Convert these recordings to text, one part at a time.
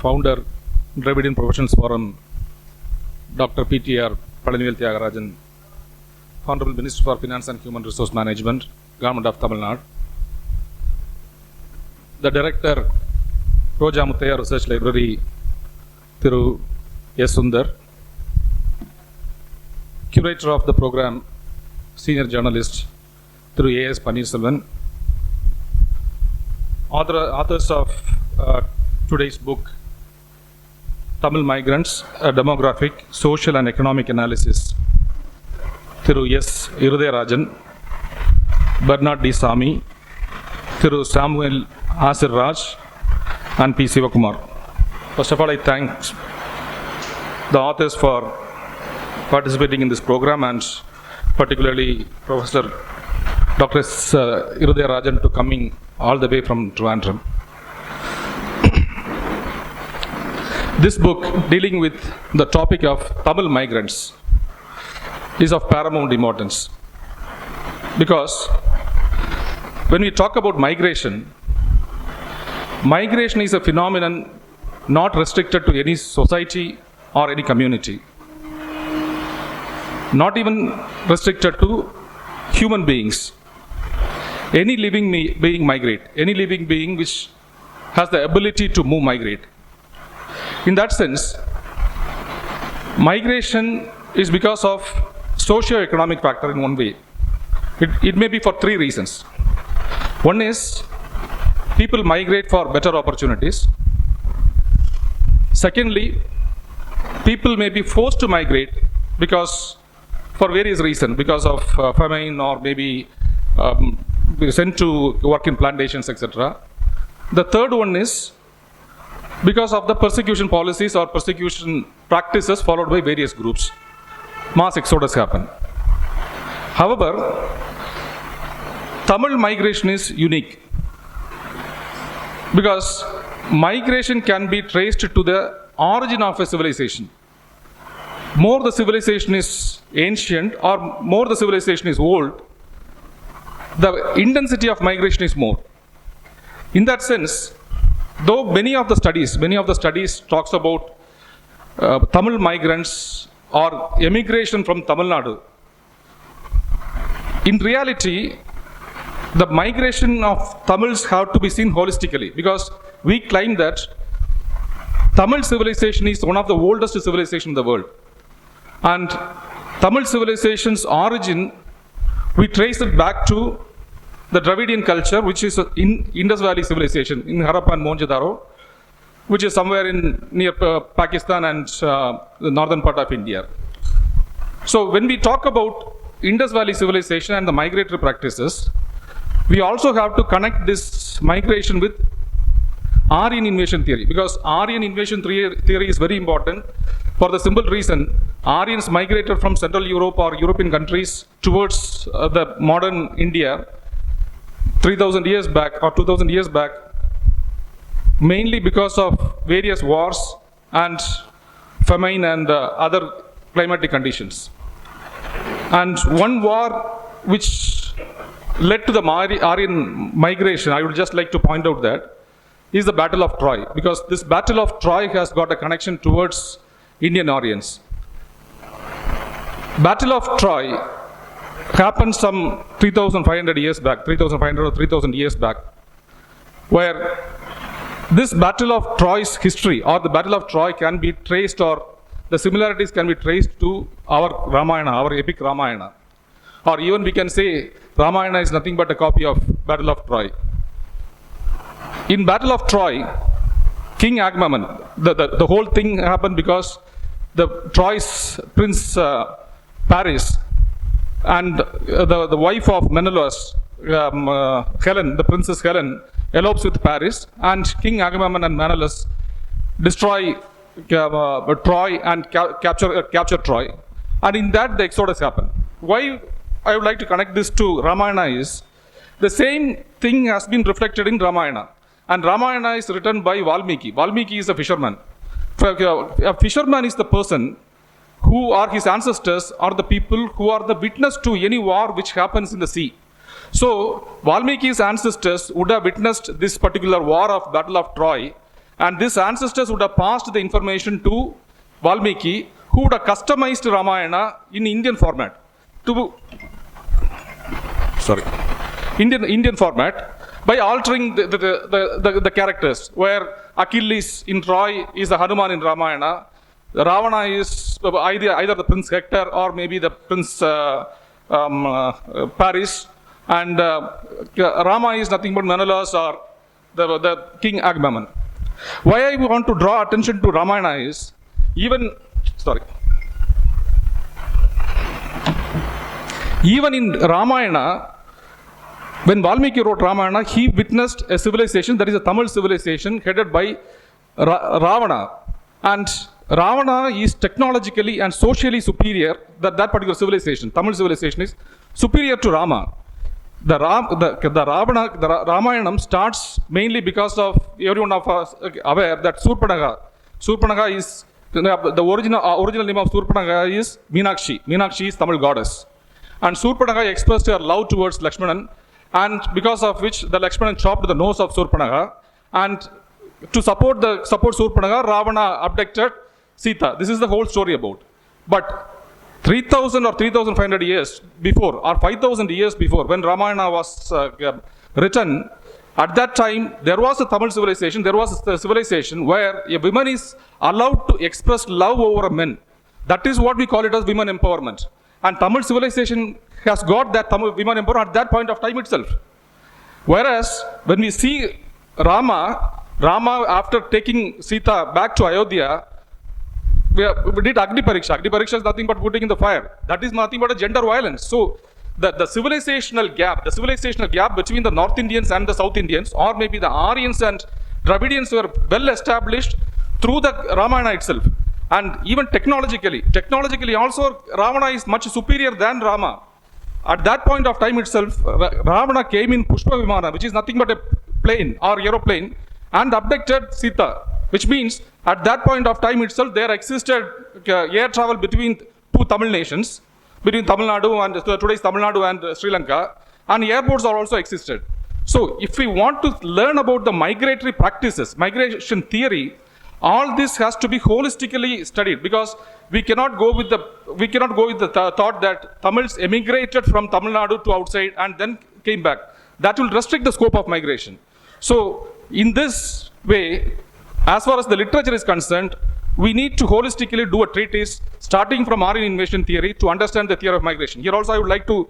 founder, Dravidian Professionals Forum, Dr. P.T.R. Rajan, Honorable Minister for Finance and Human Resource Management, Government of Tamil Nadu, the Director, Rajan Research Library, Thiru S. Sundar, Curator of the program, Senior Journalist, Thiru A.S. Panneerselvan, authors of today's book, Tamil Migrants, a Demographic, Social and Economic Analysis, Thiru S. Irudaya Rajan, Bernard D. Sami, Thiru Samuel Asir Raj, and P. Sivakumar. First of all, I thank the authors for participating in this program, and particularly Professor Dr. Irudaya Rajan to coming all the way from Trivandrum. This book, dealing with the topic of Tamil migrants, is of paramount importance, because when we talk about migration, migration is a phenomenon not restricted to any society or any community, not even restricted to human beings. Any living being migrate, any living being which has the ability to move migrate. In that sense, migration is because of socio-economic factor in one way. It may be for three reasons. One is people migrate for better opportunities. Secondly, people may be forced to migrate because for various reasons, because of famine or maybe sent to work in plantations, etc. The third one is because of the persecution policies or persecution practices followed by various groups. Mass exodus happen. However, Tamil migration is unique because migration can be traced to the origin of a civilization. More the civilization is ancient or more the civilization is old, the intensity of migration is more. In that sense, though many of the studies talks about Tamil migrants or emigration from Tamil Nadu, in reality, the migration of Tamils have to be seen holistically, because we claim that Tamil civilization is one of the oldest civilizations in the world. And Tamil civilization's origin, we trace it back to the Dravidian culture, which is in Indus Valley civilization, in Harappa and Mohenjo-daro, which is somewhere near Pakistan and the northern part of India. So when we talk about Indus Valley civilization and the migratory practices, we also have to connect this migration with Aryan invasion theory, because Aryan invasion theory is very important for the simple reason Aryans migrated from Central Europe or European countries towards the modern India 3000 years back or 2000 years back, mainly because of various wars and famine and other climatic conditions. And one war which led to the Aryan migration, I would just like to point out that, is the Battle of Troy, because this Battle of Troy has got a connection towards Indian Aryans. Battle of Troy happened some 3,500 years back, 3,500 or 3,000 years back, where this Battle of Troy's history or the Battle of Troy can be traced, or the similarities can be traced to our Ramayana, our epic Ramayana. Or even we can say Ramayana is nothing but a copy of Battle of Troy. In Battle of Troy, King Agamemnon, the whole thing happened because the Troy's prince Paris and the wife of Menelaus, Helen, the princess Helen, elopes with Paris, and King Agamemnon and Menelaus destroy Troy and capture Troy. And in that the exodus happened. Why I would like to connect this to Ramayana is, the same thing has been reflected in Ramayana. And Ramayana is written by Valmiki. Valmiki is a fisherman. A fisherman is the person who are his ancestors, are the people who are the witness to any war which happens in the sea. So Valmiki's ancestors would have witnessed this particular war of Battle of Troy, And these ancestors would have passed the information to Valmiki, who would have customized Ramayana in Indian format. Indian format, by altering the characters, where Achilles in Troy is the Hanuman in Ramayana, Ravana is either the Prince Hector or maybe the Prince Paris, and Rama is nothing but Menelaus or the King Agamemnon. Why I want to draw attention to Ramayana is, even in Ramayana, when Valmiki wrote Ramayana, he witnessed a civilization, that is a Tamil civilization, headed by Ravana. And Ravana is technologically and socially superior, that particular civilization, Tamil civilization, is superior to Rama. The Ramayanam starts mainly because of everyone of us aware that Surpanaga is, the original name of Surpanaga is Meenakshi. Meenakshi is Tamil goddess. And Surpanaga expressed her love towards Lakshmanan, and because of which the Lakshmanan chopped the nose of Surpanaga, and to support Surpanaga, Ravana abducted Sita. This is the whole story about. But 3,000 or 3,500 years before, or 5,000 years before, when Ramayana was written, at that time there was a Tamil civilization, there was a civilization where a woman is allowed to express love over a man. That is what we call it as women empowerment. And Tamil civilization has got that Tamil women empowerment at that point of time itself. Whereas when we see Rama after taking Sita back to Ayodhya, we did Agni Pariksha. Agni Pariksha is nothing but putting in the fire. That is nothing but a gender violence. So the civilizational gap between the North Indians and the South Indians, or maybe the Aryans and Dravidians, were well established through the Ramayana itself. And even technologically also, Ravana is much superior than Rama. At that point of time itself, Ravana came in Pushpa Vimana, which is nothing but a plane or aeroplane, and abducted Sita, which means at that point of time itself, there existed air travel between two Tamil nations, between Tamil Nadu and today's Tamil Nadu and Sri Lanka, and airports are also existed. So if we want to learn about the migratory practices, migration theory, all this has to be holistically studied, because we cannot go with the thought that Tamils emigrated from Tamil Nadu to outside and then came back. That will restrict the scope of migration. So in this way, as far as the literature is concerned, we need to holistically do a treatise starting from Aryan invasion theory to understand the theory of migration. Here also I would like to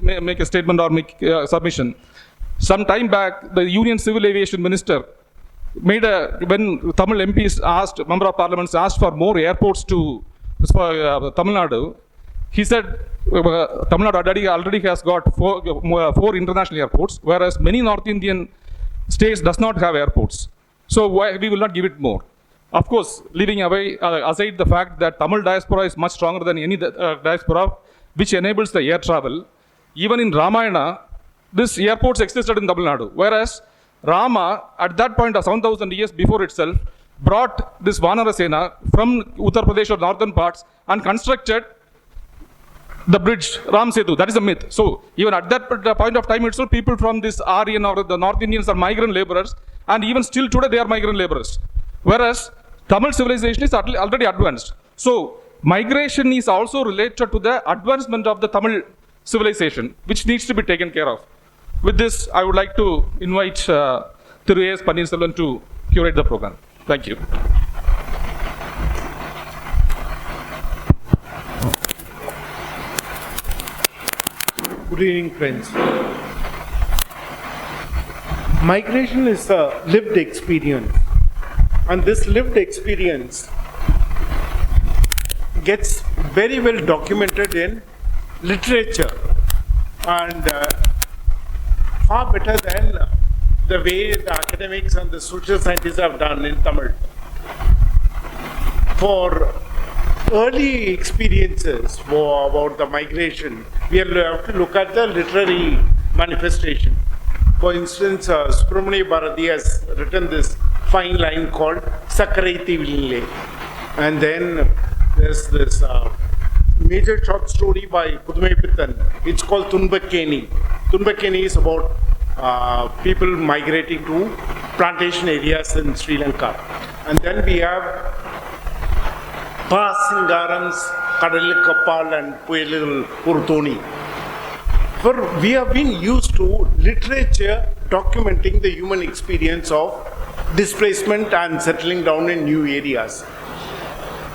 make a statement or make a submission. Some time back, the Union Civil Aviation Minister when Tamil MPs member of parliaments asked for more airports for Tamil Nadu, he said Tamil Nadu already has got four international airports, whereas many North Indian states does not have airports. So why we will not give it more? Of course, leaving aside the fact that Tamil diaspora is much stronger than any diaspora, which enables the air travel. Even in Ramayana, these airports existed in Tamil Nadu, whereas Rama, at that point of 7,000 years before itself, brought this Vanara Sena from Uttar Pradesh or northern parts and constructed the bridge, Ram Setu. That is a myth. So even at that point of time itself, people from this Aryan or the North Indians are migrant laborers, and even still today they are migrant laborers. Whereas Tamil civilization is already advanced. So migration is also related to the advancement of the Tamil civilization, which needs to be taken care of. With this, I would like to invite Thiru A.S. Panneerselvan to curate the program. Thank you. Good evening, friends. Migration is a lived experience, and this lived experience gets very well documented in literature, and far better than the way the academics and the social scientists have done in Tamil. For early experiences about the migration, we have to look at the literary manifestation. For instance, Subramania Bharati has written this fine line called Sakkaraithy Ville. And then there's this major short story by Pudumai Pittan. It's called Tunbakkeni. Tunbakkeni is about people migrating to plantation areas in Sri Lanka. And then we have Pasingarams, Kadalil Kapal and Puyalil Purthoni. For we have been used to literature documenting the human experience of displacement and settling down in new areas.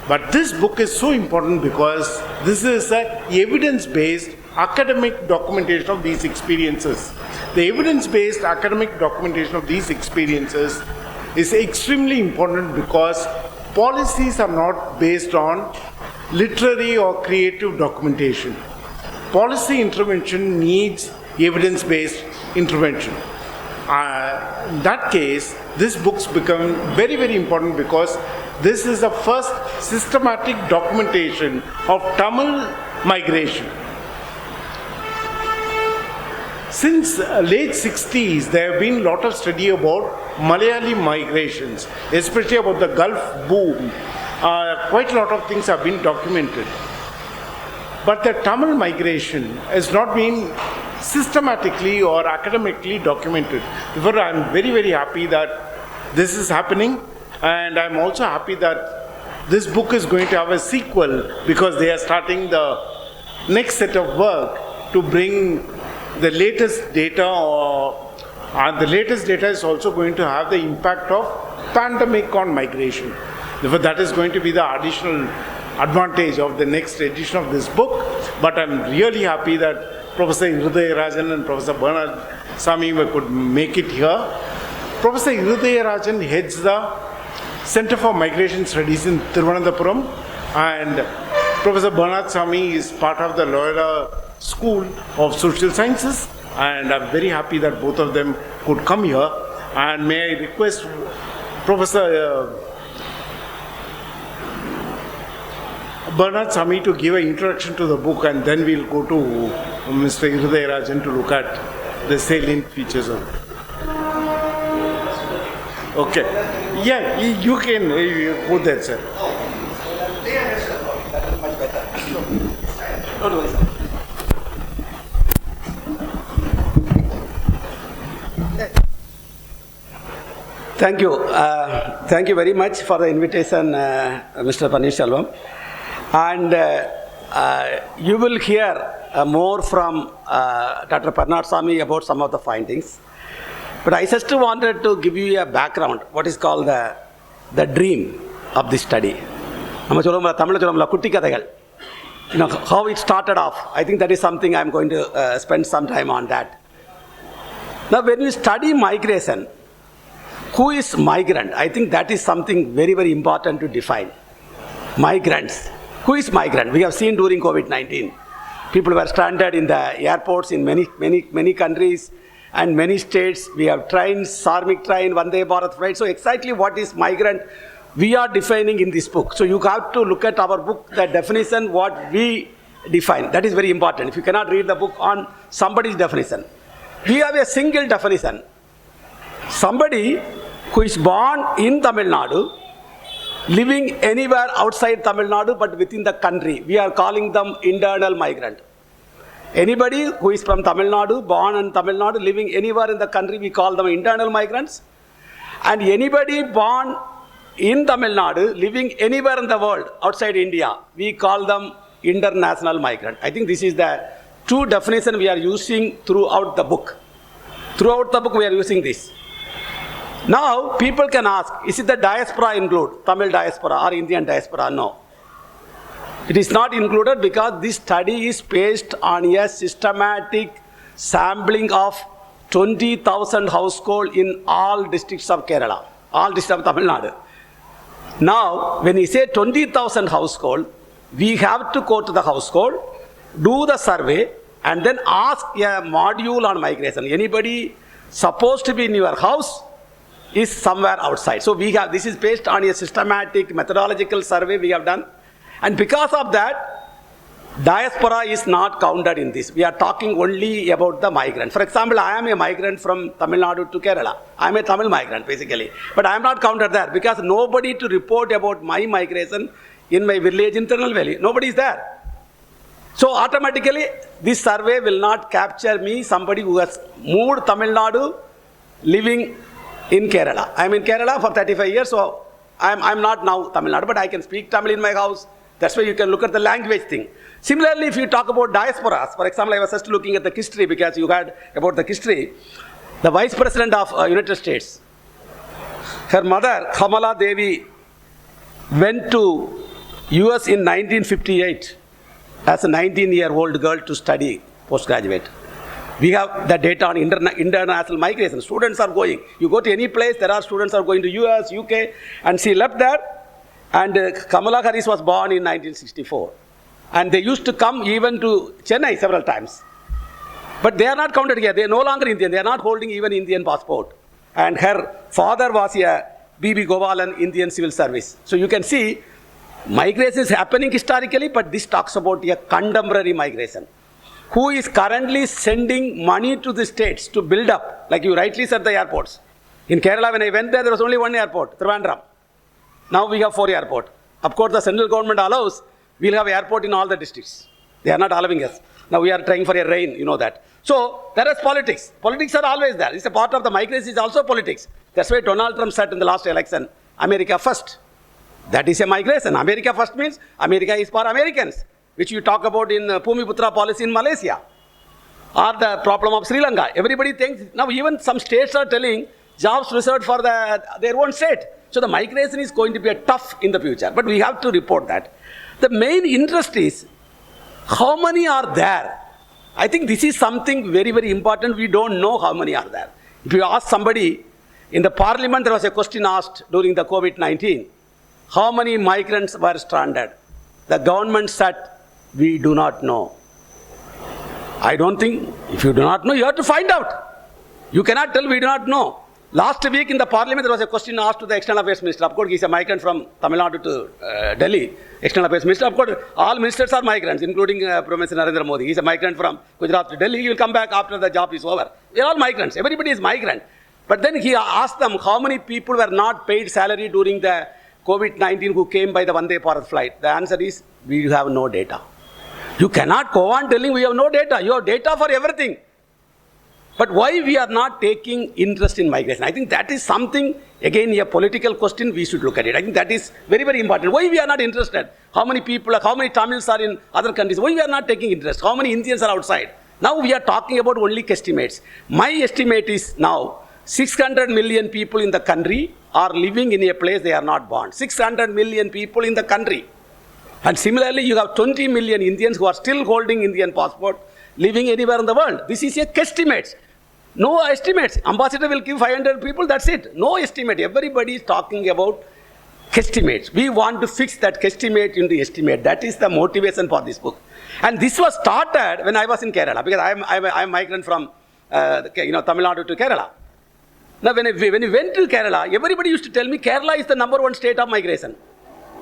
But this book is so important because this is an evidence-based academic documentation of these experiences. The evidence-based academic documentation of these experiences is extremely important because policies are not based on literary or creative documentation. Policy intervention needs evidence-based intervention. In that case, this book's become very, very important because this is the first systematic documentation of Tamil migration. Since late 60s, there have been a lot of study about Malayali migrations, especially about the Gulf boom. Quite a lot of things have been documented. But the Tamil migration has not been systematically or academically documented. Therefore, I am very, very happy that this is happening, and I am also happy that this book is going to have a sequel because they are starting the next set of work to bring the latest data, and the latest data is also going to have the impact of pandemic on migration. Therefore, that is going to be the additional advantage of the next edition of this book. But I'm really happy that Professor Irudaya Rajan and Professor Bernard Sami could make it here. Professor Irudaya Rajan heads the Center for Migration Studies in Thiruvananthapuram, and Professor Bernard Sami is part of the Loyola School of Social Sciences, and I'm very happy that both of them could come here. And may I request Professor Bernard Sami to give an introduction to the book, and then we'll go to Mr. Irudaya Rajan to look at the salient features of it. Okay. Yeah, you can go there, sir. Thank you. Thank you very much for the invitation, Mr. Panneerselvan. And you will hear more from Dr. Panneerselvan about some of the findings. But I just wanted to give you a background, what is called the dream of this study. You know, how it started off. I think that is something I'm going to spend some time on that. Now, when we study migration, who is migrant? I think that is something very, very important to define. Migrants. Who is migrant? We have seen during COVID-19, people were stranded in the airports in many countries and many states. We have trains, Sarmik train, Vande Bharat flight. So exactly what is migrant, we are defining in this book. So you have to look at our book, the definition, what we define. That is very important. If you cannot read the book on somebody's definition. We have a single definition. Somebody who is born in Tamil Nadu, living anywhere outside Tamil Nadu but within the country, we are calling them internal migrant. Anybody who is from Tamil Nadu, born in Tamil Nadu, living anywhere in the country, we call them internal migrants. And anybody born in Tamil Nadu, living anywhere in the world outside India, we call them international migrant. I think this is the two definition we are using throughout the book. Throughout the book we are using this. Now, people can ask, is it the diaspora include, Tamil diaspora or Indian diaspora? No. It is not included because this study is based on a systematic sampling of 20,000 households in all districts of Kerala, all districts of Tamil Nadu. Now, when we say 20,000 households, we have to go to the household, do the survey, and then ask a module on migration. Anybody supposed to be in your house is somewhere outside. So we have, this is based on a systematic methodological survey we have done. And because of that, diaspora is not counted in this. We are talking only about the migrant. For example, I am a migrant from Tamil Nadu to Kerala. I am a Tamil migrant basically. But I am not counted there because nobody to report about my migration in my village in Tirunelveli. Nobody is there. So automatically, this survey will not capture me, somebody who has moved Tamil Nadu, living in Kerala. I'm in Kerala for 35 years, so I'm not now Tamil Nadu, but I can speak Tamil in my house. That's why you can look at the language thing. Similarly, if you talk about diasporas, for example, I was just looking at the history because you heard about the history. The Vice President of United States, her mother, Kamala Devi, went to US in 1958 as a 19-year-old girl to study postgraduate. We have the data on international migration. Students are going. You go to any place, there are students are going to US, UK, and she left there. And Kamala Harris was born in 1964. And they used to come even to Chennai several times. But they are not counted here. They are no longer Indian. They are not holding even Indian passport. And her father was a B.B. Gopalan Indian Civil Service. So you can see migration is happening historically, but this talks about a contemporary migration. Who is currently sending money to the states to build up, like you rightly said, the airports. In Kerala, when I went there was only one airport, Trivandrum. Now we have 4 airports. Of course, the central government allows, we'll have airport in all the districts. They are not allowing us. Now we are trying for a rain, you know that. So there is politics. Politics are always there. It's a part of the migration is also politics. That's why Donald Trump said in the last election, America first. That is a migration. America first means America is for Americans, which you talk about in Pumiputra policy in Malaysia. Or the problem of Sri Lanka. Everybody thinks, now even some states are telling jobs reserved for their own state. So the migration is going to be a tough in the future. But we have to report that. The main interest is, how many are there? I think this is something very, very important. We don't know how many are there. If you ask somebody, in the parliament there was a question asked during the COVID-19, how many migrants were stranded? The government said, we do not know. I don't think, if you do not know, you have to find out. You cannot tell we do not know. Last week in the parliament, there was a question asked to the External Affairs Minister. Of course, he is a migrant from Tamil Nadu to Delhi, External Affairs Minister. Of course, all ministers are migrants, including Prime Minister Narendra Modi. He is a migrant from Gujarat to Delhi. He will come back after the job is over. We are all migrants. Everybody is migrant. But then he asked them how many people were not paid salary during the COVID-19 who came by the Vande Bharat flight. The answer is, we have no data. You cannot go on telling we have no data. You have data for everything. But why we are not taking interest in migration? I think that is something, again, a political question, we should look at it. I think that is very, very important. Why we are not interested? How many people, how many Tamils are in other countries? Why we are not taking interest? How many Indians are outside? Now we are talking about only estimates. My estimate is now 600 million people in the country are living in a place they are not born. 600 million people in the country. And similarly, you have 20 million Indians who are still holding Indian passport, living anywhere in the world. This is a estimate. No estimates. Ambassador will give 500 people, that's it. No estimate. Everybody is talking about estimates. We want to fix that estimate into estimate. That is the motivation for this book. And this was started when I was in Kerala, because I'm a migrant from Tamil Nadu to Kerala. Now, when we went to Kerala, everybody used to tell me Kerala is the #1 state of migration.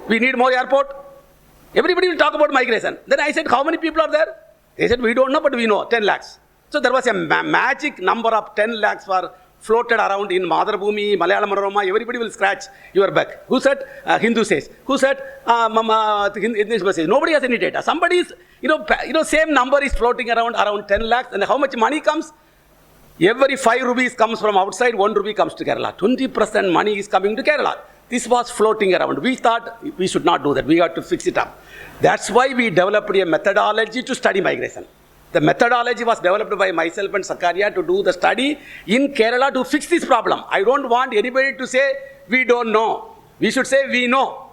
We need more airport. Everybody will talk about migration. Then I said, how many people are there? They said, we don't know, but we know, 10 lakhs. So there was a magic number of 10 lakhs were floated around in Madhurabhumi, Malayalam Manorama. Everybody will scratch your back. Who said? Hindu says. Who said? English says. Nobody has any data. Somebody is, same number is floating around 10 lakhs. And how much money comes? Every 5 rupees comes from outside, 1 rupee comes to Kerala. 20% money is coming to Kerala. This was floating around. We thought we should not do that. We have to fix it up. That's why we developed a methodology to study migration. The methodology was developed by myself and Sakaria to do the study in Kerala to fix this problem. I don't want anybody to say, we don't know. We should say, we know.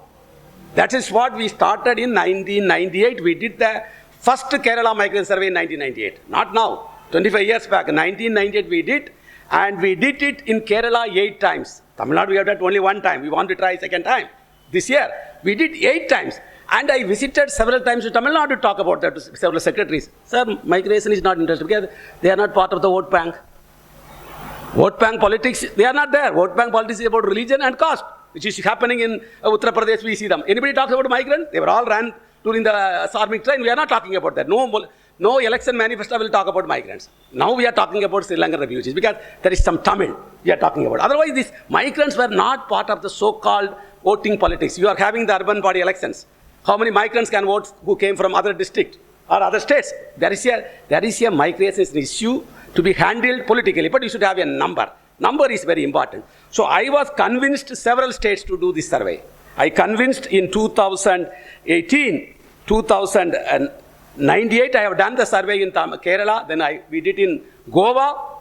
That is what we started in 1998. We did the first Kerala migrant survey in 1998. Not now. 25 years back. 1998 we did. And we did it in Kerala 8 times. Tamil Nadu we have done only 1 time. We want to try second time. This year, we did 8 times. And I visited several times to Tamil Nadu to talk about that to several secretaries. Sir, migration is not interested because they are not part of the vote bank. Vote bank politics, they are not there. Vote bank politics is about religion and caste, which is happening in Uttar Pradesh, we see them. Anybody talks about migrants? They were all ran during the Sarmic train. We are not talking about that. No election manifesto will talk about migrants. Now we are talking about Sri Lankan refugees because there is some Tamil we are talking about. Otherwise, these migrants were not part of the so-called voting politics. You are having the urban body elections. How many migrants can vote who came from other districts or other states? There is a migration issue to be handled politically, but you should have a number. number is very important. So I was convinced several states to do this survey. I convinced in 2018, 2098, I have done the survey in Kerala, then we did in Goa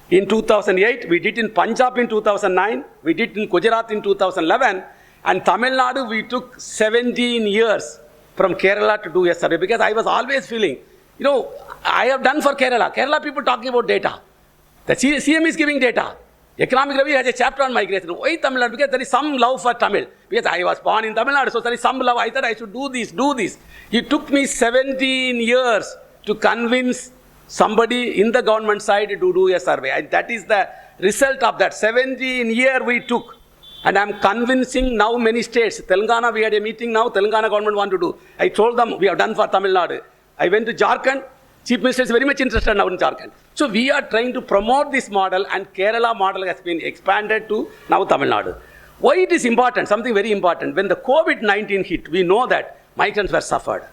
in 2008, we did in Punjab in 2009, we did in Gujarat in 2011, and Tamil Nadu we took 17 years from Kerala to do a survey, because I was always feeling, I have done for Kerala. Kerala people talking about data. The CM is giving data. Economic Review has a chapter on migration. Why Tamil Nadu? Because there is some love for Tamil. Because I was born in Tamil Nadu, so there is some love. I thought I should do this. It took me 17 years to convince somebody in the government side to do a survey. And that is the result of that. 17 years we took. And I am convincing now many states. Telangana, we had a meeting now. Telangana government want to do. I told them we have done for Tamil Nadu. I went to Jharkhand. Chief Minister is very much interested now in Jharkhand. So we are trying to promote this model, and Kerala model has been expanded to now Tamil Nadu. Why it is important? Something very important. When the COVID-19 hit, we know that migrants were suffered.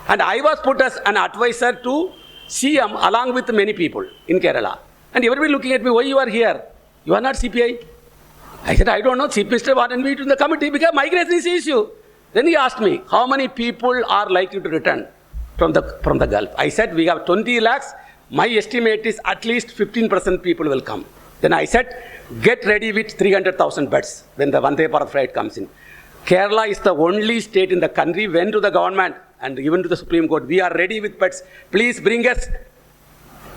And I was put as an advisor to CM along with many people in Kerala. And everybody looking at me, why you are here? You are not CPI? I said, I don't know. Chief Minister wanted me to the committee because migration is the issue. Then he asked me, how many people are likely to return from the Gulf? I said, we have 20 lakhs. My estimate is at least 15% people will come. Then I said, get ready with 300,000 beds when the Vande Bharat flight comes in. Kerala is the only state in the country, went to the government and even to the Supreme Court, we are ready with beds. Please bring us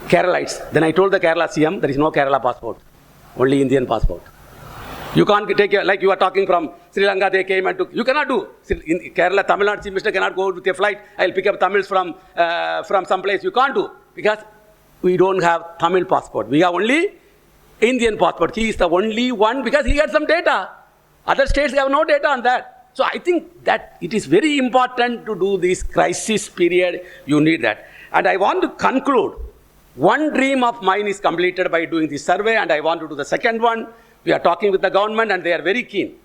Keralites. Then I told the Kerala CM, there is no Kerala passport, only Indian passport. You can't take, like you are talking from Sri Lanka, they came and took, you cannot do. In Kerala, Tamil Nadu Chief Minister cannot go with a flight, I'll pick up Tamils from some place. You can't do, because we don't have Tamil passport. We have only Indian passport. He is the only one, because he had some data. Other states have no data on that. So I think that it is very important to do this crisis period. You need that. And I want to conclude. One dream of mine is completed by doing this survey, and I want to do the second one. We are talking with the government, and they are very keen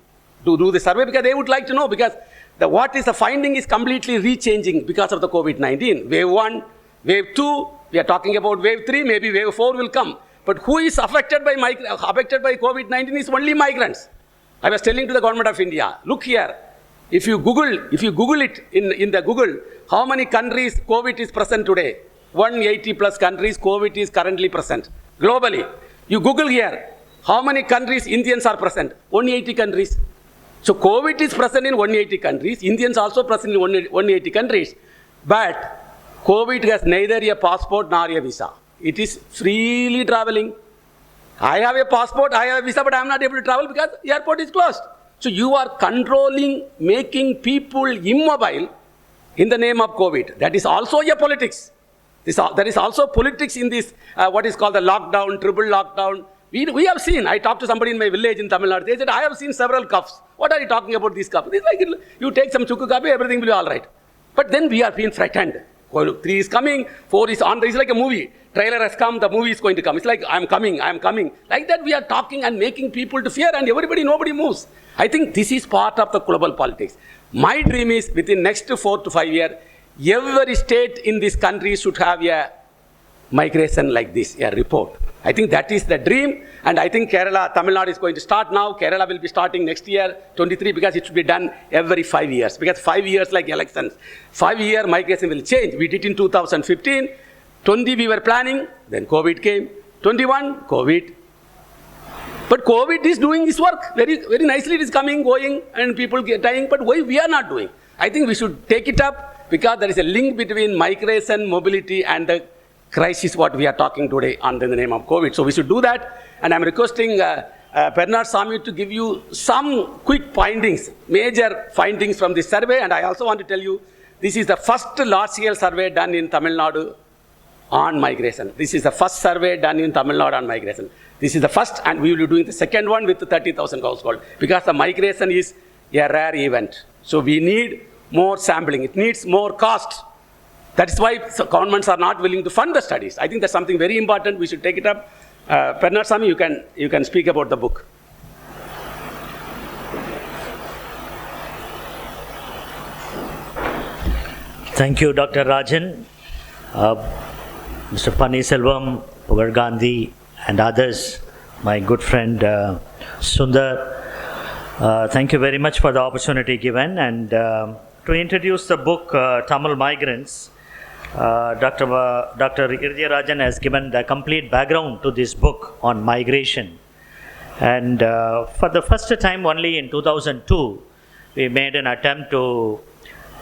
to do the survey, because they would like to know, because what is the finding is completely rechanging because of the COVID-19. Wave 1, wave 2, we are talking about wave 3, maybe wave 4 will come. But who is affected by COVID-19 is only migrants. I was telling to the government of India, look here, if you Google it in the Google, how many countries COVID is present today? 180 plus countries COVID is currently present globally. You Google here, how many countries Indians are present? 180 countries. So COVID is present in 180 countries. Indians also present in 180 countries. But COVID has neither a passport nor a visa. It is freely traveling. I have a passport, I have a visa, but I am not able to travel because the airport is closed. So you are controlling, making people immobile in the name of COVID. That is also a politics. There is also politics in this, what is called the lockdown, triple lockdown. We have seen, I talked to somebody in my village in Tamil Nadu, they said, I have seen several cuffs. What are you talking about these cuffs? It's like, you take some chukku kapi, everything will be all right. But then we are being threatened. 3 is coming, 4 is on, it's like a movie. Trailer has come, the movie is going to come. It's like, I'm coming. Like that we are talking and making people to fear, and nobody moves. I think this is part of the global politics. My dream is within next 4 to 5 years, every state in this country should have a migration like this, a report. I think that is the dream, and I think Kerala, Tamil Nadu is going to start now. Kerala will be starting next year, 23, because it should be done every 5 years. Because 5 years like elections. 5-year migration will change. We did in 2015. 20 we were planning, then COVID came. 21, COVID. But COVID is doing this work. Very, very nicely it is coming, going, and people get dying. But why we are not doing? I think we should take it up, because there is a link between migration, mobility, and the crisis what we are talking today under the name of COVID. So we should do that. And I'm requesting Panneerselvan to give you some quick findings, major findings from this survey. And I also want to tell you, this is the first large-scale survey done in Tamil Nadu on migration. This is the first survey done in Tamil Nadu on migration. This is the first, and we will be doing the second one with 30,000 households, because the migration is a rare event. So we need more sampling. It needs more cost. That is why governments are not willing to fund the studies. I think that's something very important. We should take it up. Panneerselvan, you can speak about the book. Thank you, Dr. Rajan. Mr. Panneerselvan, Gandhi, and others my good friend Sundar. Thank you very much for the opportunity given, and to introduce the book Tamil Migrants, Dr. Irudaya Rajan has given the complete background to this book on migration. And for the first time only in 2002, we made an attempt to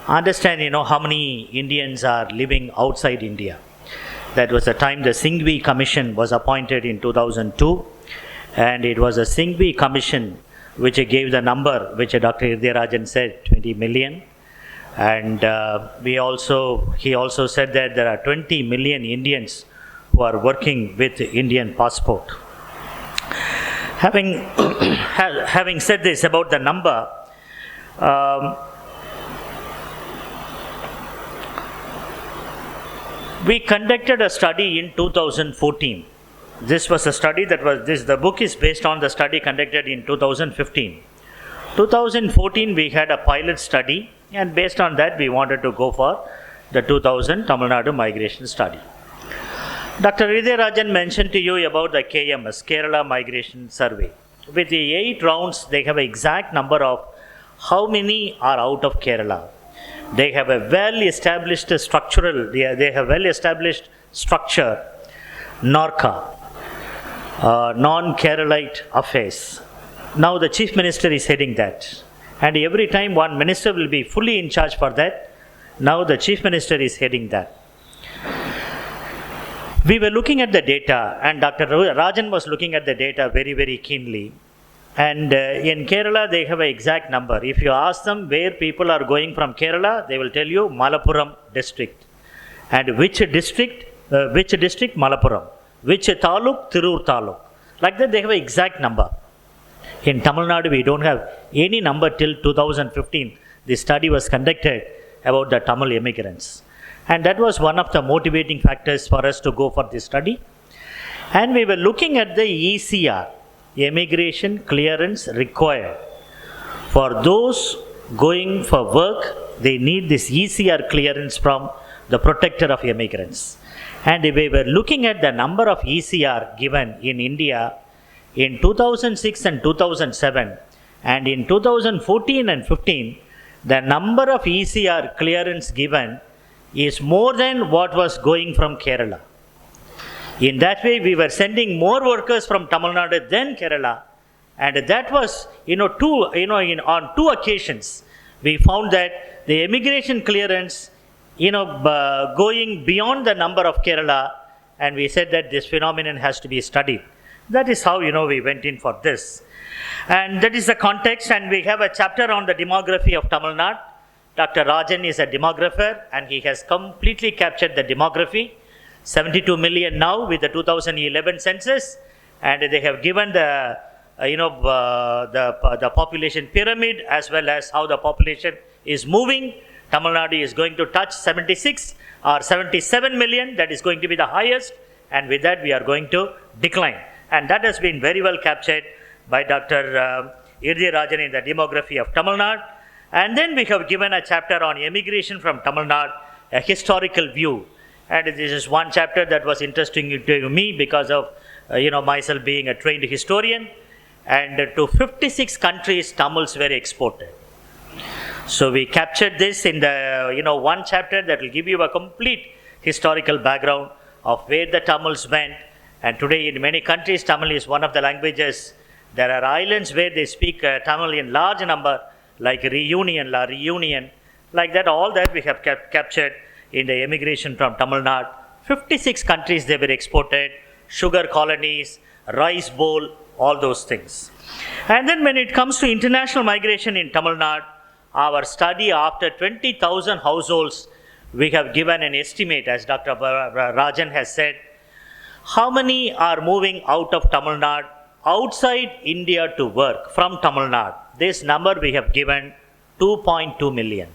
understand, how many Indians are living outside India. That was the time the Singhvi Commission was appointed in 2002, and it was a Singhvi Commission which gave the number which Dr. Irudaya Rajan said, 20 million. And he also said that there are 20 million Indians who are working with Indian passport. Having said this about the number, we conducted a study in 2014. This was a study the book is based on the study conducted in 2015. 2014 we had a pilot study, and based on that we wanted to go for the 2000 Tamil Nadu migration study. Dr. Irudaya Rajan mentioned to you about the KMS, Kerala Migration Survey. With the 8 rounds, they have an exact number of how many are out of Kerala. They have a well-established structure, NORCA, Non-Keralite Affairs. Now the Chief Minister is heading that. And every time one minister will be fully in charge for that. Now the Chief Minister is heading that. We were looking at the data, and Dr. Rajan was looking at the data very, very keenly. And in Kerala, they have an exact number. If you ask them where people are going from Kerala, they will tell you Malappuram district. And which district? Malappuram. Which taluk? Tirur taluk. Like that, they have an exact number. In Tamil Nadu, we don't have any number till 2015. The study was conducted about the Tamil immigrants. And that was one of the motivating factors for us to go for this study. And we were looking at the ECR, immigration clearance required. For those going for work, they need this ECR clearance from the protector of immigrants. And we were looking at the number of ECR given in India in 2006 and 2007, and in 2014 and 15, the number of ECR clearance given is more than what was going from Kerala. In that way, we were sending more workers from Tamil Nadu than Kerala, and that was, on 2 occasions, we found that the immigration clearance, going beyond the number of Kerala, and we said that this phenomenon has to be studied. That is how, we went in for this. And that is the context, and we have a chapter on the demography of Tamil Nadu. Dr. Rajan is a demographer, and he has completely captured the demography. 72 million now with the 2011 census, and they have given the population pyramid as well as how the population is moving. Tamil Nadu is going to touch 76 or 77 million. That is going to be the highest, and with that we are going to decline. And that has been very well captured by Dr. Irudaya Rajan in the demography of Tamil Nadu. And then we have given a chapter on immigration from Tamil Nadu, a historical view. And this is one chapter that was interesting to me because of myself being a trained historian. And to 56 countries, Tamils were exported. So we captured this in the one chapter that will give you a complete historical background of where the Tamils went. And today in many countries, Tamil is one of the languages. There are islands where they speak Tamil in large number, like Reunion, like that. All that we have captured in the immigration from Tamil Nadu. 56 countries they were exported, sugar colonies, rice bowl, all those things. And then when it comes to international migration in Tamil Nadu, our study after 20,000 households, we have given an estimate, as Dr. Rajan has said, how many are moving out of Tamil Nadu outside India to work from Tamil Nadu. This number we have given 2.2 million.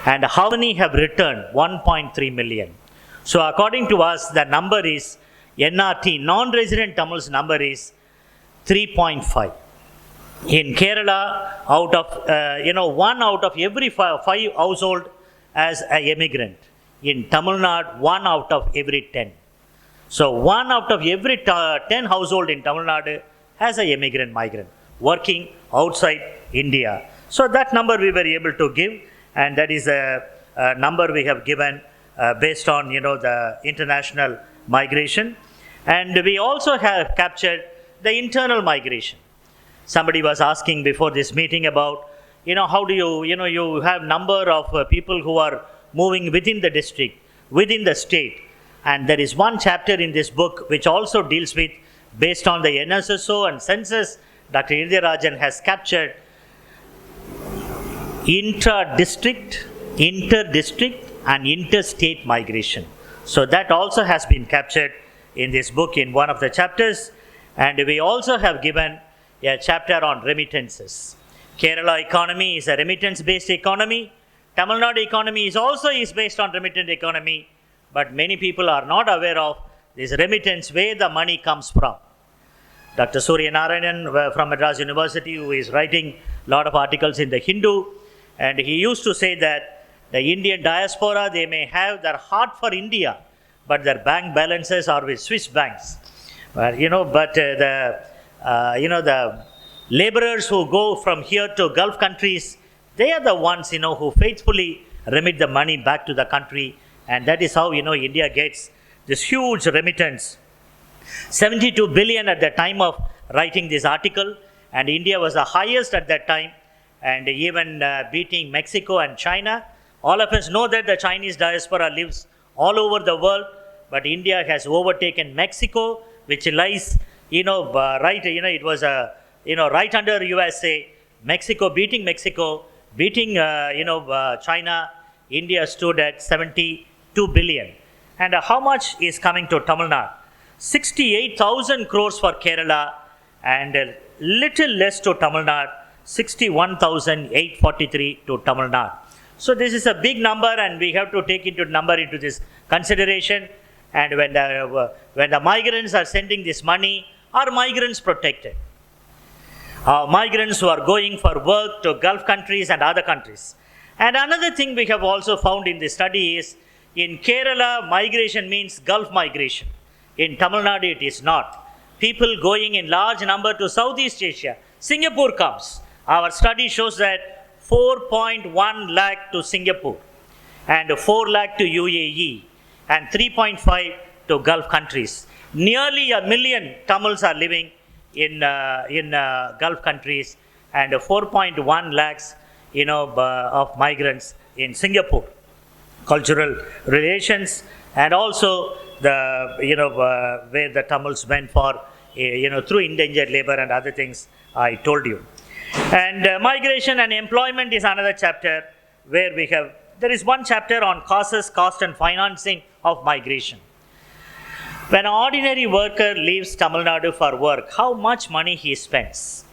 And how many have returned? 1.3 million. So according to us, the number is NRT, non-resident Tamils number is 3.5. In Kerala, out of, 1 out of every 5 household as an immigrant. In Tamil Nadu, 1 out of every 10. So 1 out of every 10 household in Tamil Nadu has a immigrant migrant working outside India. So that number we were able to give, and that is a number we have given based on the international migration. And we also have captured the internal migration. Somebody was asking before this meeting about how do you have number of people who are moving within the district, within the state. And there is one chapter in this book which also deals with, based on the NSSO and census, Dr. Rajan has captured intra-district, inter-district and interstate migration. So that also has been captured in this book in one of the chapters. And we also have given a chapter on remittances. Kerala economy is a remittance-based economy. Tamil Nadu economy is based on remittance economy. But many people are not aware of this remittance, where the money comes from. Dr. Surya Narayanan from Madras University, who is writing a lot of articles in the Hindu, and he used to say that the Indian diaspora, they may have their heart for India, but their bank balances are with Swiss banks. The laborers who go from here to Gulf countries, they are the ones, who faithfully remit the money back to the country. And that is how, India gets this huge remittance. 72 billion at the time of writing this article, and India was the highest at that time, and even beating Mexico and China. All of us know that the Chinese diaspora lives all over the world, but India has overtaken Mexico, which lies, right, it was right under USA. Mexico, beating China, India stood at 72 billion. And how much is coming to Tamil Nadu? 68,000 crores for Kerala, and a little less to Tamil Nadu, 61,843 to Tamil Nadu. So this is a big number, and we have to take into this consideration. And when the migrants are sending this money, are migrants protected? Migrants who are going for work to Gulf countries and other countries. And another thing we have also found in this study is, in Kerala, migration means Gulf migration. In Tamil Nadu, it is not. People going in large number to Southeast Asia. Singapore comes. Our study shows that 4.1 lakh to Singapore, and 4 lakh to UAE, and 3.5 to Gulf countries. Nearly 1 million Tamils are living in Gulf countries, and 4.1 lakhs, of migrants in Singapore. Cultural relations, and also where the Tamils went for, through indentured labor and other things I told you. And migration and employment is another chapter where there is one chapter on causes, cost and financing of migration. When an ordinary worker leaves Tamil Nadu for work, how much money he spends?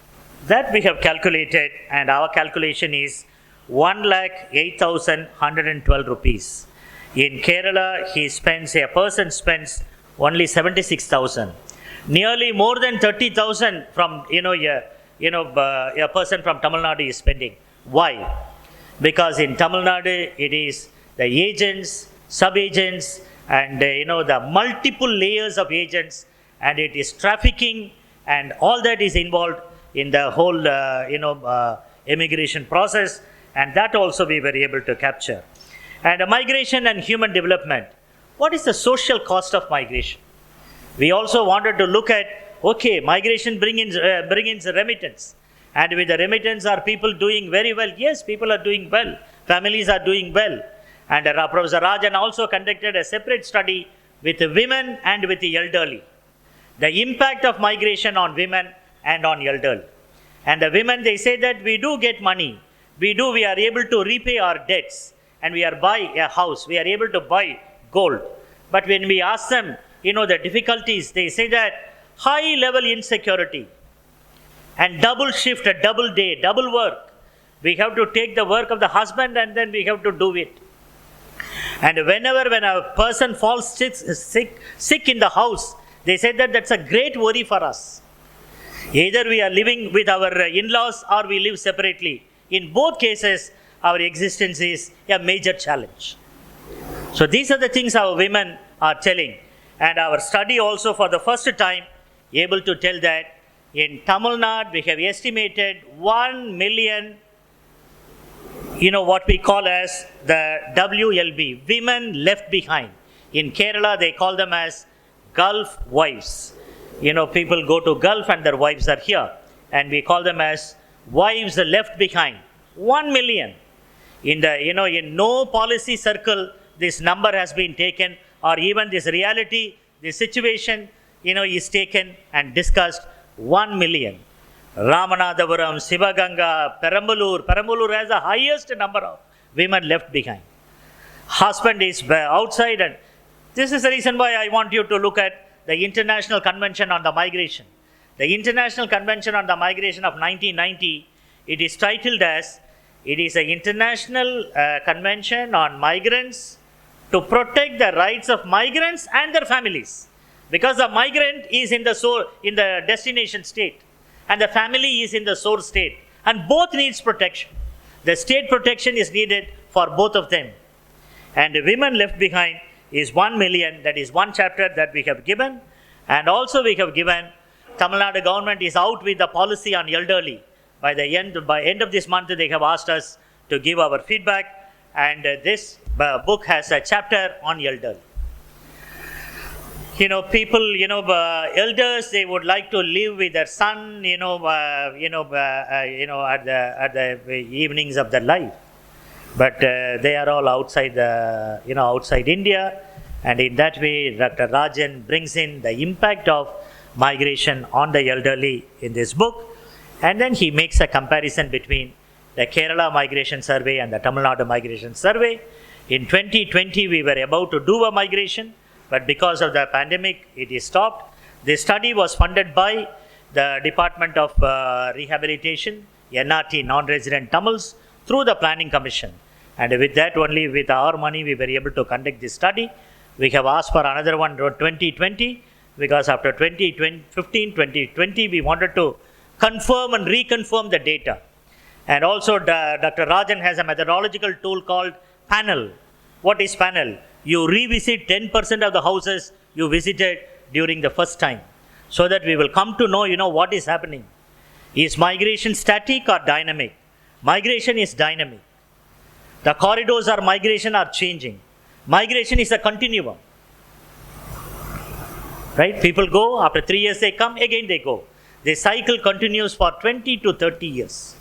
That we have calculated, and our calculation is 1,08,112 rupees. In Kerala, a person spends only 76,000. Nearly more than 30,000 from, a person from Tamil Nadu is spending. Why? Because in Tamil Nadu, it is the agents, sub-agents, and the multiple layers of agents, and it is trafficking, and all that is involved in the whole, immigration process, and that also we were able to capture. And migration and human development. What is the social cost of migration? We also wanted to look at, migration bring in remittance. And with the remittance, are people doing very well? Yes, people are doing well. Families are doing well. And Professor Rajan also conducted a separate study with the women and with the elderly. The impact of migration on women and on elderly. And the women, they say that we do get money. We are able to repay our debts. And we are buy a house. We are able to buy gold. But when we ask them, the difficulties, they say that high level insecurity and double shift, a double day, double work. We have to take the work of the husband and then we have to do it. And when a person falls sick in the house, they say that that's a great worry for us. Either we are living with our in-laws or we live separately. In both cases, our existence is a major challenge. So these are the things our women are telling. And our study also for the first time able to tell that in Tamil Nadu we have estimated 1 million, what we call as the WLB, women left behind. In Kerala they call them as Gulf wives. People go to Gulf and their wives are here. And we call them as wives left behind. 1 million. In no policy circle this number has been taken, or even this reality, this situation, is taken and discussed. 1 million. Ramanathapuram, Sivaganga, Perambalur has the highest number of women left behind. Husband is outside, and this is the reason why I want you to look at the International Convention on the Migration. The International Convention on the Migration of 1990, it is titled as, it is an international convention on migrants to protect the rights of migrants and their families. Because the migrant is in the destination state and the family is in the source state, and both needs protection. The state protection is needed for both of them. And the women left behind is 1 million. That is one chapter that we have given. And also we have given, Tamil Nadu government is out with the policy on elderly. By end of this month, they have asked us to give our feedback, and this book has a chapter on elderly. People, elders, they would like to live with their son, at the evenings of their life. But they are all outside outside India, and in that way, Dr. Rajan brings in the impact of migration on the elderly in this book. And then he makes a comparison between the Kerala Migration Survey and the Tamil Nadu Migration Survey. In 2020, we were about to do a migration, but because of the pandemic, it is stopped. This study was funded by the Department of Rehabilitation, NRT, Non-Resident Tamils, through the Planning Commission. And with that only, with our money, we were able to conduct this study. We have asked for another one, 2020, because after 2020, we wanted to confirm and reconfirm the data. And also Dr. Rajan has a methodological tool called panel. What is panel? You revisit 10% of the houses you visited during the first time, so that we will come to know, what is happening. Is migration static or dynamic? Migration is dynamic. The corridors of migration are changing. Migration is a continuum. Right? People go, after 3 years they come, again they go. The cycle continues for 20 to 30 years.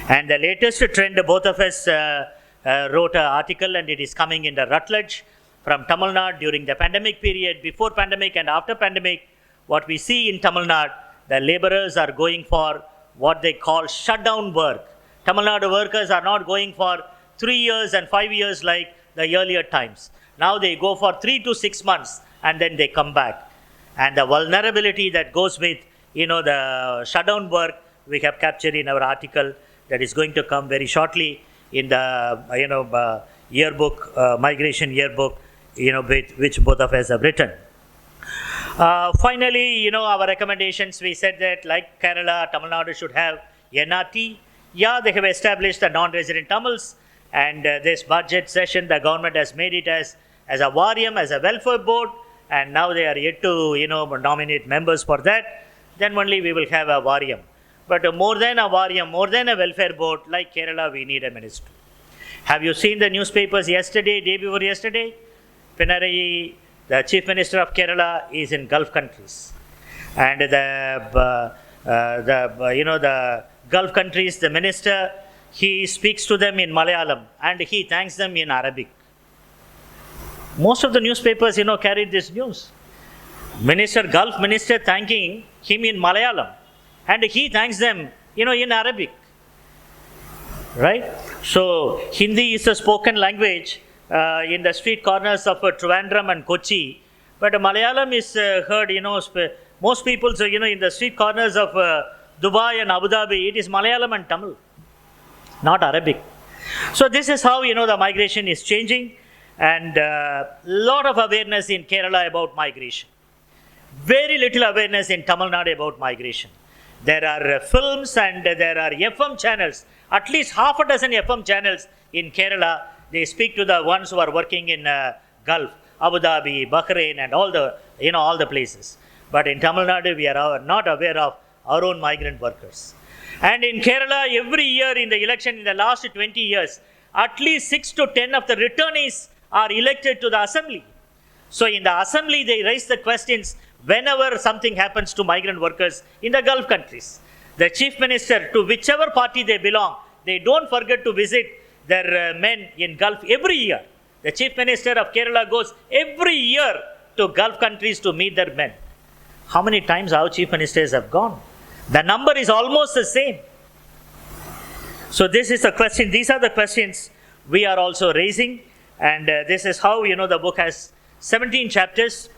And the latest trend, both of us wrote an article, and it is coming in the Rutledge from Tamil Nadu during the pandemic period, before pandemic and after pandemic. What we see in Tamil Nadu, the laborers are going for what they call shutdown work. Tamil Nadu workers are not going for 3 years and 5 years like the earlier times. Now they go for 3 to 6 months and then they come back. And the vulnerability that goes with the shutdown work, we have captured in our article that is going to come very shortly in the yearbook, migration yearbook, which both of us have written. Finally, our recommendations, we said that like Kerala, Tamil Nadu should have NRT. Yeah, they have established the non-resident Tamils, and this budget session, the government has made it as a Varyam, as a welfare board, and now they are yet to nominate members for that. Then only we will have a Varyam. But more than a Varyam, more than a welfare board, like Kerala, we need a ministry. Have you seen the newspapers yesterday, day before yesterday? Pinarayi, the Chief Minister of Kerala, is in Gulf countries. And the Gulf countries, the minister, he speaks to them in Malayalam and he thanks them in Arabic. Most of the newspapers, carried this news. Gulf minister thanking him in Malayalam, and he thanks them, in Arabic. Right? So, Hindi is a spoken language in the street corners of Trivandrum and Kochi, but Malayalam is heard, most people, in the street corners of Dubai and Abu Dhabi, it is Malayalam and Tamil, not Arabic. So, this is how, the migration is changing, and lot of awareness in Kerala about migration. Very little awareness in Tamil Nadu about migration. There are films and there are FM channels, at least half a dozen FM channels in Kerala. They speak to the ones who are working in Gulf. Abu Dhabi, Bahrain, and all the places. But in Tamil Nadu, we are not aware of our own migrant workers. And in Kerala, every year in the election in the last 20 years, at least 6 to 10 of the returnees are elected to the assembly. So in the assembly, they raise the questions whenever something happens to migrant workers in the Gulf countries. The chief minister, to whichever party they belong, they don't forget to visit their men in Gulf every year. The chief minister of Kerala goes every year to Gulf countries to meet their men. How many times our chief ministers have gone? The number is almost the same. So this is the question. These are the questions we are also raising. And this is how, the book has 17 chapters.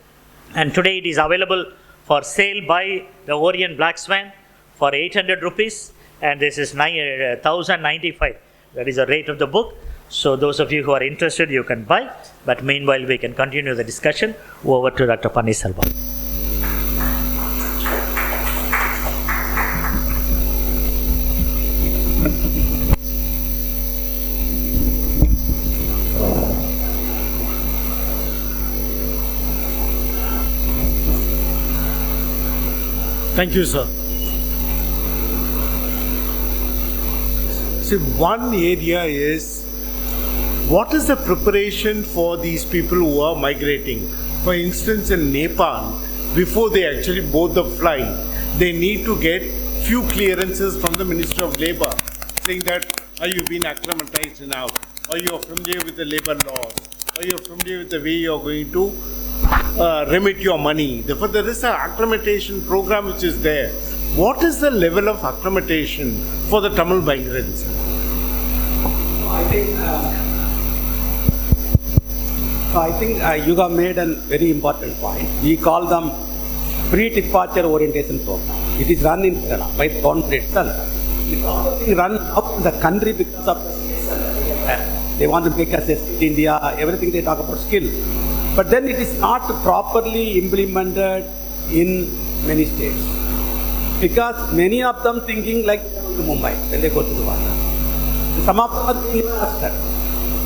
And today it is available for sale by the Orient Black Swan for 800 rupees. And this is 1,095. That is the rate of the book. So those of you who are interested, you can buy. But meanwhile, we can continue the discussion. Over to Dr. Panneerselvan. Thank you, sir. See, one area is what is the preparation for these people who are migrating? For instance, in Nepal, before they actually board the flight, they need to get few clearances from the Minister of Labour, saying that, are you being acclimatized enough? Are you familiar with the labour laws? Are you familiar with the way you are going to remit your money? Therefore, there is an acclimatation program which is there. What is the level of acclimatation for the Tamil migrants? I think you have made a very important point. We call them pre-departure orientation program. It is run in Kerala by the government itself. It is also being run up in the country because of they want to make us a skill India, everything they talk about skill. But then it is not properly implemented in many states. Because many of them thinking like to Mumbai when they go to the water. Some of them are thinking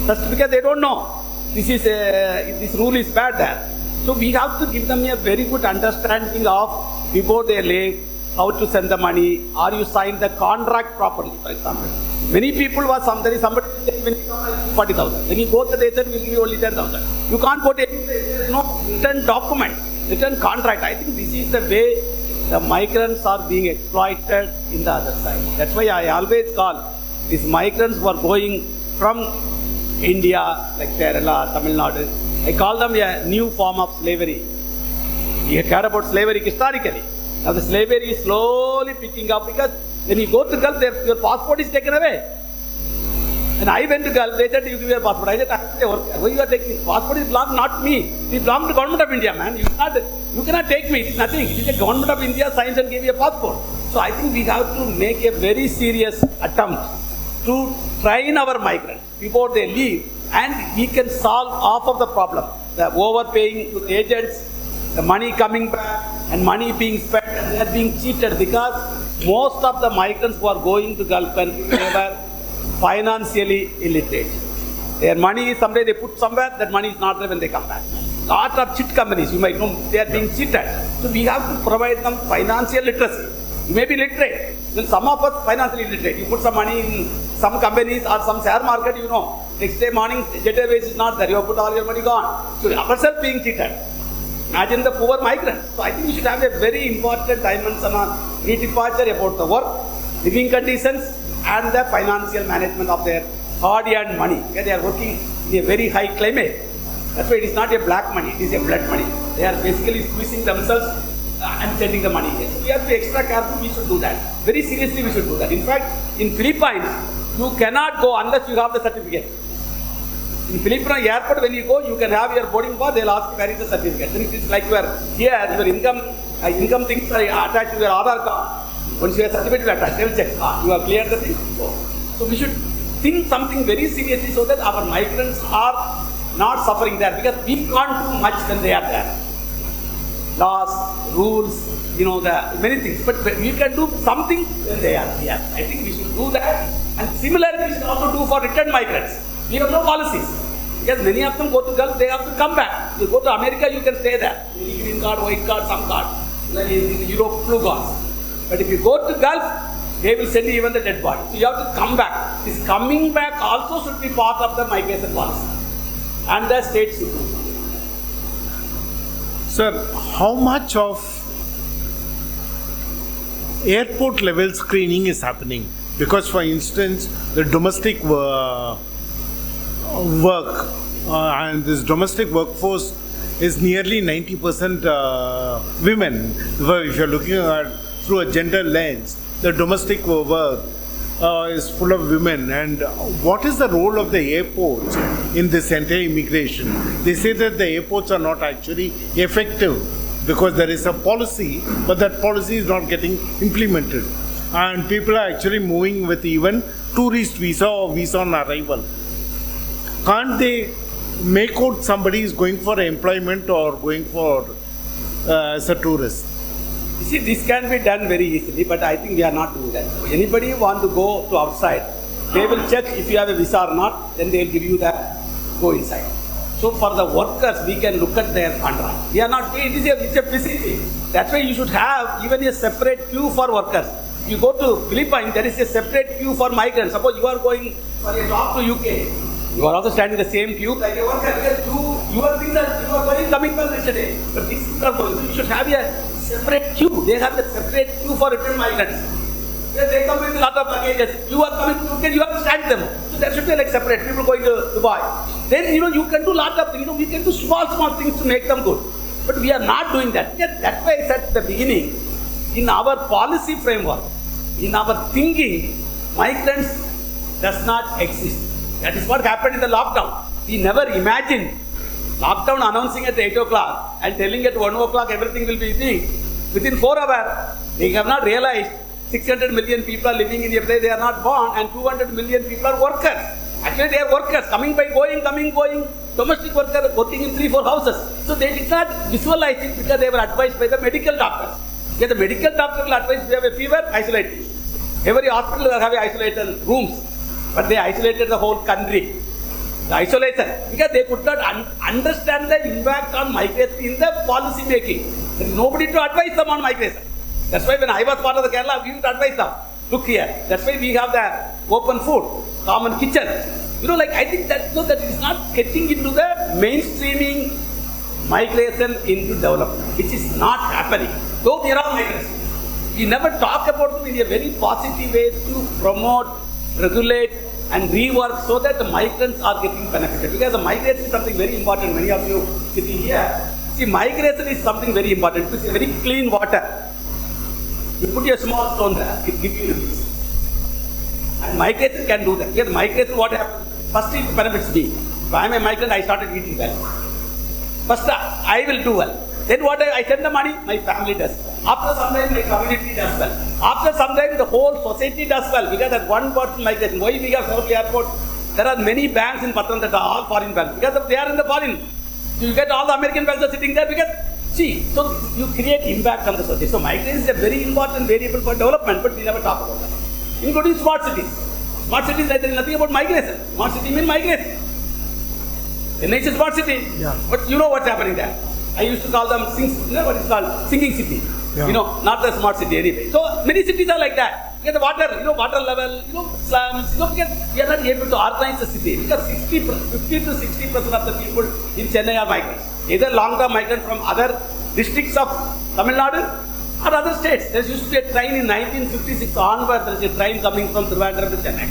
just because they don't know. This rule is bad there. So we have to give them a very good understanding of before they leave, how to send the money, or you sign the contract properly, for example. Many people was somebody 40,000. When you go to the agent, will give you only 10,000. You can't put no written document, written contract. I think this is the way the migrants are being exploited in the other side. That's why I always call these migrants who are going from India, like Kerala, Tamil Nadu, I call them a new form of slavery. We heard about slavery historically. Now the slavery is slowly picking up because when you go to Gulf, your passport is taken away. And I went to Gulf, they said, you give your passport. I said, why you are taking passport? It belongs not me. It belongs to government of India, man. You cannot take me. It is nothing. It is the government of India signs and gives you a passport. So I think we have to make a very serious attempt to train our migrants before they leave, and we can solve half of the problem. The overpaying to agents, the money coming back, and money being spent, and they are being cheated because most of the migrants who are going to Gulf countries, they were financially illiterate. Their money is somewhere, they put somewhere, that money is not there when they come back. Lot of cheat companies, you might know, they are being cheated. So we have to provide them financial literacy. You may be literate. Then some of us financially literate. You put some money in some companies or some share market, next day morning, Jet Airways is not there. You have put all your money gone. So ourselves being cheated. Imagine the poor migrants. So I think we should have a very important dimension on pre-departure about the work, living conditions, and the financial management of their hard-earned money. Because they are working in a very high climate. That's why it is not a black money, it is a blood money. They are basically squeezing themselves and sending the money here. So we have to be extra careful, we should do that. Very seriously we should do that. In fact, in Philippines, you cannot go unless you have the certificate. In Filipino airport, when you go, you can have your boarding pass, they'll ask you where is the certificate. Then it is like you are here, your income things are attached to your Aadhaar card. Once your certificate is attached, they will check, you have cleared the thing. So we should think something very seriously so that our migrants are not suffering there, because we can't do much when they are there. Laws, rules, the many things, but we can do something when they are here. I think we should do that, and similarly we should also do for returned migrants. We have no policies. Because many of them go to Gulf, they have to come back. You go to America, you can stay there. Green card, white card, some card. Like in Europe, blue cards. But if you go to Gulf, they will send you even the dead body. So you have to come back. This coming back also should be part of the migration policy. And the state should do. Sir, how much of airport level screening is happening? Because, for instance, the domestic work and this domestic workforce is nearly 90% women. If you're looking at through a gender lens, the domestic work is full of women. And what is the role of the airports in this entire immigration? They say that the airports are not actually effective because there is a policy, but that policy is not getting implemented. And people are actually moving with even tourist visa or visa on arrival. Can't they make out somebody is going for employment or going for as a tourist? You see, this can be done very easily, but I think we are not doing that. Anybody who want to go to outside, they will check if you have a visa or not, then they will give you that, go inside. So for the workers, we can look at their contract. We are not, it's a facility. That's why you should have even a separate queue for workers. You go to Philippines, there is a separate queue for migrants. Suppose you are going for a job to UK, you are also standing in the same queue like a worker. Because you are thinking that you are going coming for yesterday, but these people are going. So you should have a separate queue. They have a separate queue for return migrants. Because they come with a lot of luggages. You are coming to UK, you have to stand them. So there should be like separate people going to Dubai. Then you can do lot of things. We can do small things to make them good. But we are not doing that. That's why I said at the beginning, in our policy framework, in our thinking, migrants does not exist. That is what happened in the lockdown. We never imagined lockdown announcing at 8 o'clock and telling at 1 o'clock everything will be easy. Within 4 hours, they have not realized 600 million people are living in a place they are not born and 200 million people are workers. Actually, they are workers, coming by going, domestic workers working in 3-4 houses. So they did not visualize it because they were advised by the medical doctors. Because the medical doctor will advise if you have a fever, isolate it. Every hospital will have isolated rooms. But they isolated the whole country. The isolation. Because they could not understand the impact on migration in the policy making. There is nobody to advise them on migration. That's why when I was part of the Kerala, we used to advise them. Look here. That's why we have the open food, common kitchen. I think that it is not getting into the mainstreaming migration into development, which is not happening. Though there are migrants. We never talk about them in a very positive way to promote, regulate and rework so that the migrants are getting benefited. Because the migration is something very important. Many of you sitting here, see, migration is something very important. It's very clean water. You put a small stone there, it gives you peace. And migration can do that. Because migration, what happens? First it benefits me. If I am a migrant, I started eating well. First, I will do well. Then what I send the money, my family does well. After some time, my community does well. After some time, the whole society does well. Because that one person migration. Why we have Saurabhi Airport? There are many banks in Pattan that are all foreign banks. Because they are in the foreign. You get all the American banks are sitting there because, see, so you create impact on the society. So migration is a very important variable for development, but we never talk about that. Including smart cities. Smart cities, there is nothing about migration. Smart city means migration. Chennai is a smart city. Yeah. But you know what's happening there. I used to call them singing city. Yeah. Not the smart city anyway. So many cities are like that. Because the water level, slums, because we are not able to organize the city. Because 50 to 60% of the people in Chennai are migrants. Either long-term migrants from other districts of Tamil Nadu or other states. There used to be a train in 1956 onward, there is a train coming from Trivandrum to Chennai.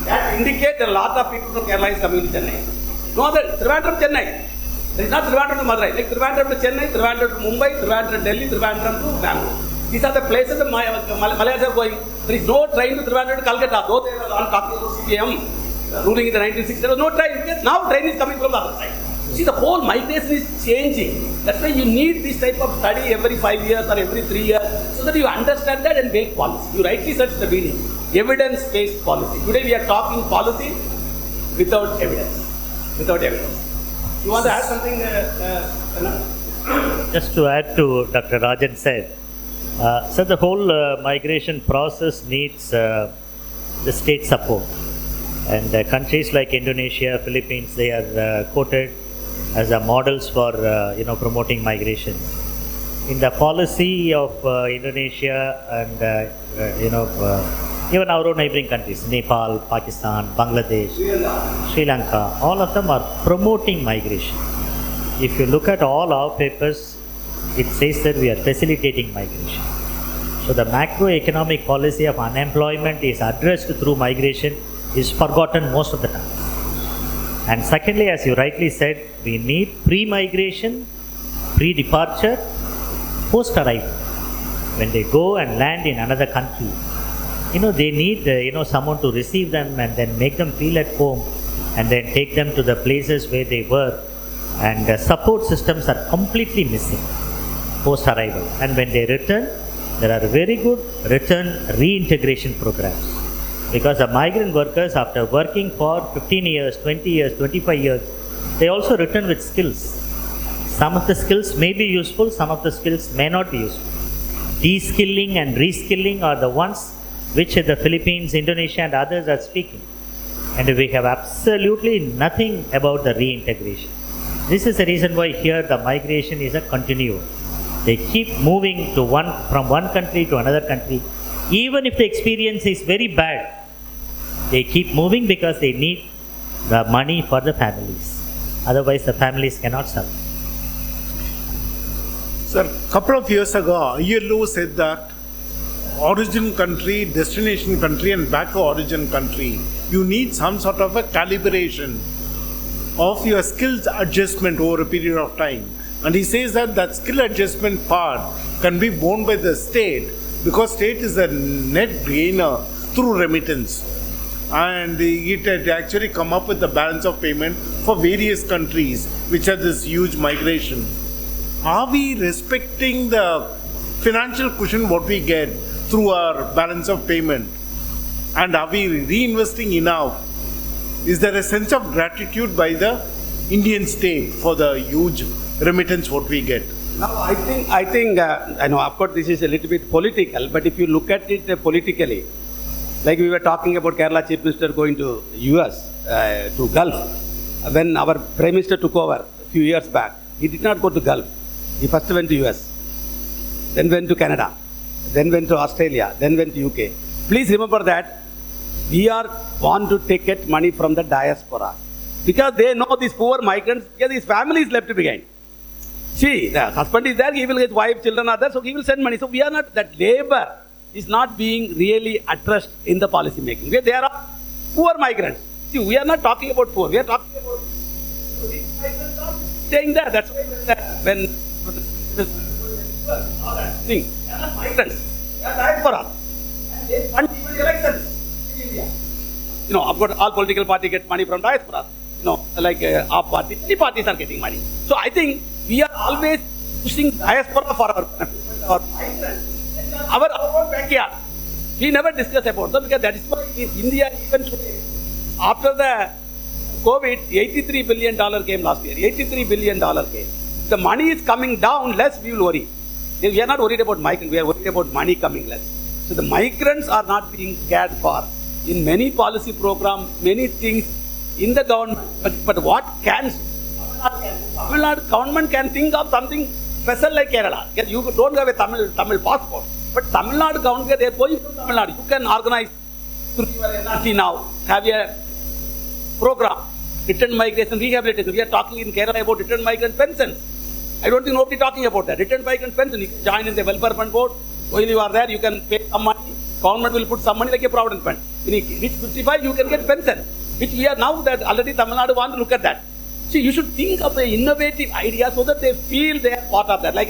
That indicates a lot of people from Kerala is coming to Chennai. No other, Trivandrum, Chennai. There is not Trivandrum to Madurai. Like Trivandrum to Chennai, Trivandrum to Mumbai, Trivandrum to Delhi, Trivandrum to Bangalore. These are the places the Malayals are going. There is no train to Trivandrum to Calcutta. Though they were all talking about CPM ruling in the 1960s, there was no train. Now train is coming from the other side. See, the whole migration is changing. That's why you need this type of study every 5 years or every 3 years so that you understand that and make policy. You rightly said at the beginning, evidence-based policy. Today we are talking policy without evidence. You want to add something, Just to add to Dr. Rajan said, so the whole migration process needs the state support. And countries like Indonesia, Philippines, they are quoted as the models for promoting migration. In the policy of Indonesia and even our own neighboring countries, Nepal, Pakistan, Bangladesh, Sri Lanka, all of them are promoting migration. If you look at all our papers, it says that we are facilitating migration. So the macroeconomic policy of unemployment is addressed through migration is forgotten most of the time. And secondly, as you rightly said, we need pre-migration, pre-departure, post-arrival. When they go and land in another country, they need someone to receive them and then make them feel at home and then take them to the places where they were. And support systems are completely missing post-arrival. And when they return, there are very good return reintegration programs. Because the migrant workers, after working for 15 years, 20 years, 25 years, they also return with skills. Some of the skills may be useful, some of the skills may not be useful. De-skilling and reskilling are the ones which the Philippines, Indonesia and others are speaking. And we have absolutely nothing about the reintegration. This is the reason why here the migration is a continuum. They keep moving from one country to another country. Even if the experience is very bad, they keep moving because they need the money for the families. Otherwise, the families cannot survive. Sir, a couple of years ago, ILO said that origin country, destination country and back origin country, you need some sort of a calibration of your skills adjustment over a period of time. And he says that skill adjustment part can be borne by the state because state is a net gainer through remittance. And it had actually come up with the balance of payment for various countries which had this huge migration. Are we respecting the financial cushion what we get through our balance of payment? And are we reinvesting enough? Is there a sense of gratitude by the Indian state for the huge remittance what we get? No, I think I know, of course, this is a little bit political, but if you look at it politically, like we were talking about Kerala Chief Minister going to US, to Gulf. When our Prime Minister took over a few years back, he did not go to Gulf. He first went to US, then went to Canada, then went to Australia, then went to UK. Please remember that we want to take money from the diaspora because they know these poor migrants, because his family is left behind. See, the husband is there, he will, his wife, children are there, so he will send money. So we are not, that labor is not being really addressed in the policy making. There are poor migrants. See, we are not talking about poor, we are talking about these migrants are staying there. That's why when all that thing, they are not migrants, they are diaspora. And they fund even elections in India. Of course, all political parties get money from diaspora. Like our party, many parties are getting money. So I think we are always pushing diaspora for our migrants. Our own backyard. We never discuss about them because that is why in India even today, after the COVID, $83 billion came last year. $83 billion came. The money is coming down less, we will worry. We are not worried about migrants, we are worried about money coming less. So the migrants are not being cared for. In many policy programs, many things in the government, but what can Tamil Nadu government can think of something special like Kerala. Because you don't have a Tamil passport. But Tamil Nadu government, they are going from Tamil Nadu. You can organize through your NRT now, have a program, return migration rehabilitation. We are talking in Kerala about return migrant pensions. I don't think nobody talking about that. Return migrant pension, you can join in the welfare fund board. While you are there, you can pay some money. Government will put some money like a provident fund. When you reach 55, you can get pension. Which we are now that already Tamil Nadu want to look at that. See, you should think of an innovative idea so that they feel they are part of that. Like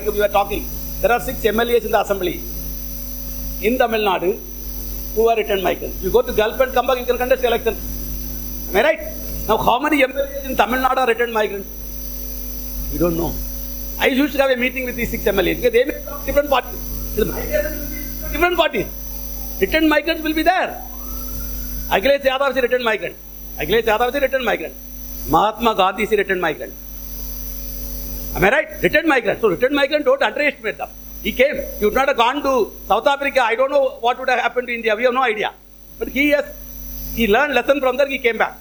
we were talking. There are 6 MLAs in the assembly in Tamil Nadu who are return migrants. You go to Gulf and come back, you can contest election. Am I right? Now, how many MLAs in Tamil Nadu are return migrants? We don't know. I used to have a meeting with these 6 MLAs because they may talk different parties. The migration will be different parties. Return migrants will be there. Akhilesh Yadav is a return migrant. Akhilesh Yadav is a return migrant. Mahatma Gandhi is a return migrant. Am I right? Return migrant. So return migrant, don't underestimate them. He came. He would not have gone to South Africa. I don't know what would have happened to India. We have no idea. But he He learned lesson from there, he came back.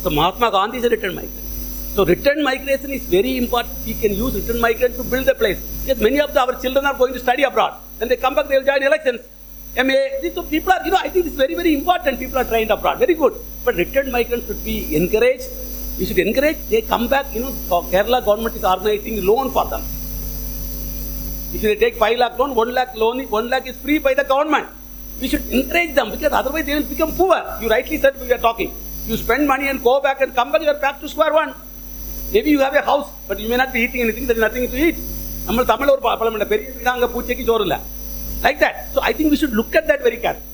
So Mahatma Gandhi is a return migrant. So return migration is very important. We can use return migrant to build a place. Because many of our children are going to study abroad. When they come back, they will join elections. MA. So people are, I think it's very, very important. People are trained abroad. Very good. But return migrants should be encouraged. We should encourage. They come back, Kerala government is organizing loan for them. If they take 5 lakh loan, 1 lakh loan, 1 lakh is free by the government. We should encourage them because otherwise they will become poor. You rightly said we are talking. You spend money and go back and come back, you are back to square one. Maybe you have a house, but you may not be eating anything, there is nothing to eat. Like that. So I think we should look at that very carefully.